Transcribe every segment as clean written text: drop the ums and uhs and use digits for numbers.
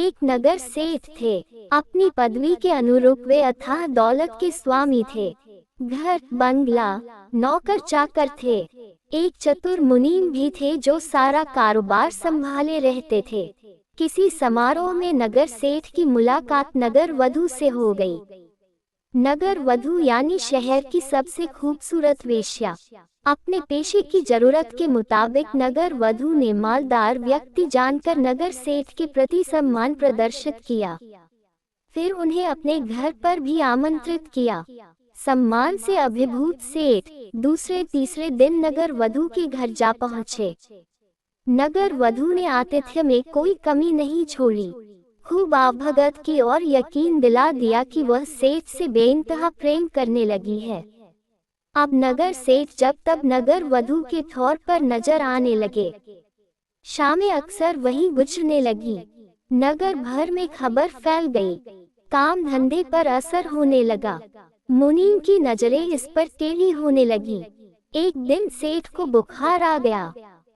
एक नगर सेठ थे। अपनी पदवी के अनुरूप वे अथाह दौलत के स्वामी थे। घर, बंगला, नौकर चाकर थे। एक चतुर मुनीम भी थे जो सारा कारोबार संभाले रहते थे। किसी समारोह में नगर सेठ की मुलाकात नगर वधू से हो गई। नगर वधू यानी शहर की सबसे खूबसूरत वेश्या। अपने पेशे की जरूरत के मुताबिक नगर वधू ने मालदार व्यक्ति जानकर नगर सेठ के प्रति सम्मान प्रदर्शित किया। फिर उन्हें अपने घर पर भी आमंत्रित किया। सम्मान से अभिभूत सेठ दूसरे तीसरे दिन नगर वधू के घर जा पहुँचे। नगर वधू ने आतिथ्य में कोई कमी नहीं छोड़ी। खूब आवभगत की और यकीन दिला दिया कि वह सेठ से बेइंतहा प्रेम करने लगी है। अब नगर सेठ जब तब नगर वधू के ठौर पर नजर आने लगे। शामें अक्सर वहीं गुजरने लगी। नगर भर में खबर फैल गई। काम धंधे पर असर होने लगा। मुनीम की नजरें इस पर टेढ़ी होने लगी। एक दिन सेठ को बुखार आ गया।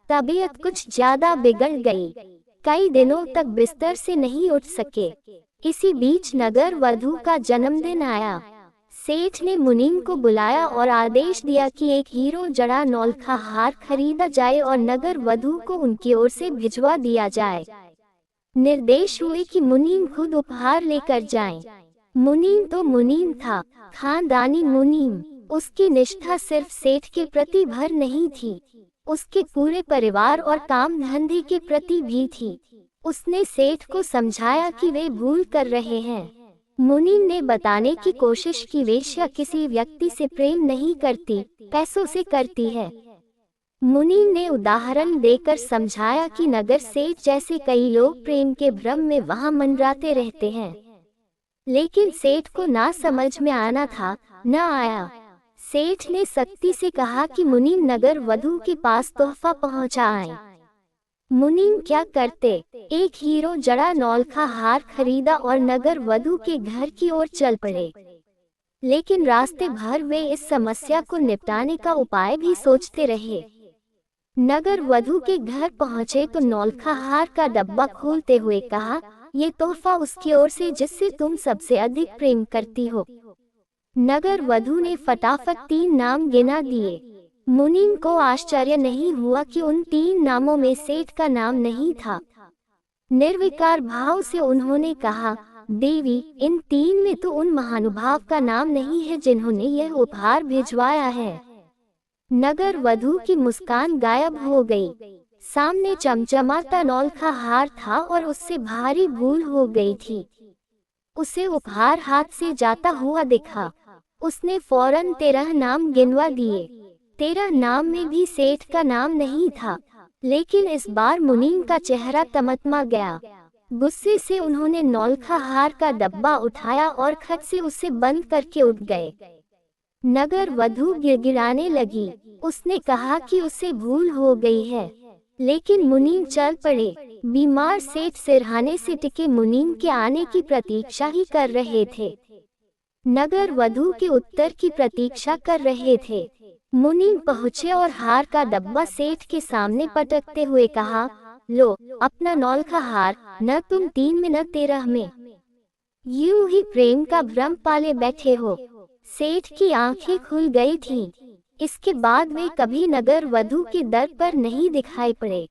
तबीयत कुछ ज्यादा बिगड़ गई। कई दिनों तक बिस्तर से नहीं उठ सके। इसी बीच नगर वधू का जन्मदिन आया। सेठ ने मुनीम को बुलाया और आदेश दिया कि एक हीरो जड़ा नौलखा हार खरीदा जाए और नगर वधू को उनकी ओर से भिजवा दिया जाए। निर्देश हुए कि मुनीम खुद उपहार लेकर जाएं। मुनीम तो मुनीम था, खानदानी मुनीम। उसकी निष्ठा सिर्फ सेठ के प्रति भर नहीं थी, उसके पूरे परिवार और काम धंधे के प्रति भी थी। उसने सेठ को समझाया कि वे भूल कर रहे हैं। मुनीम ने बताने की कोशिश की वेश्या किसी व्यक्ति से प्रेम नहीं करती, पैसों से करती है। मुनीम ने उदाहरण देकर समझाया कि नगर सेठ जैसे कई लोग प्रेम के भ्रम में वहां मंडराते रहते हैं। लेकिन सेठ को ना समझ में आना था, न आया। सेठ ने सख्ती से कहा कि मुनीम नगर वधू के पास तोहफा पहुंचाएं। मुनीम क्या करते, एक हीरो जड़ा नौलखा हार खरीदा और नगर वधू के घर की ओर चल पड़े। लेकिन रास्ते भर वे इस समस्या को निपटाने का उपाय भी सोचते रहे। नगर वधू के घर पहुंचे तो नौलखा हार का डब्बा खोलते हुए कहा, ये तोहफा उसकी ओर से जिससे तुम सबसे अधिक प्रेम करती हो। नगर वधू ने फटाफट 3 नाम गिना दिए। मुनीम को आश्चर्य नहीं हुआ कि उन 3 नामों में सेठ का नाम नहीं था। निर्विकार भाव से उन्होंने कहा, देवी, इन 3 में तो उन महानुभाव का नाम नहीं है जिन्होंने यह उपहार भिजवाया है। नगर वधू की मुस्कान गायब हो गई। सामने चमचमाता नौलखा हार था और उससे भारी भूल हो गई थी। उसे उपहार हाथ से जाता हुआ दिखा। उसने फौरन 13 नाम गिनवा दिए। 13 नाम में भी सेठ का नाम नहीं था। लेकिन इस बार मुनीम का चेहरा तमतमा गया। गुस्से से उन्होंने नौलखा हार का डब्बा उठाया और खट से उसे बंद करके उठ गए। नगर वधू गिड़गिड़ाने लगी। उसने कहा कि उसे भूल हो गई है। लेकिन मुनीम चल पड़े। बीमार सेठ सिरहाने से टिके मुनीम के आने की प्रतीक्षा ही कर रहे थे। नगर वधू के उत्तर की प्रतीक्षा कर रहे थे। मुनीम पहुँचे और हार का डब्बा सेठ के सामने पटकते हुए कहा, लो अपना नौलखा हार, न तुम 3 में न 13 में। यूं ही प्रेम का भ्रम पाले बैठे हो। सेठ की आंखें खुल गई थीं। इसके बाद वे कभी नगर वधू के दर पर नहीं दिखाई पड़े।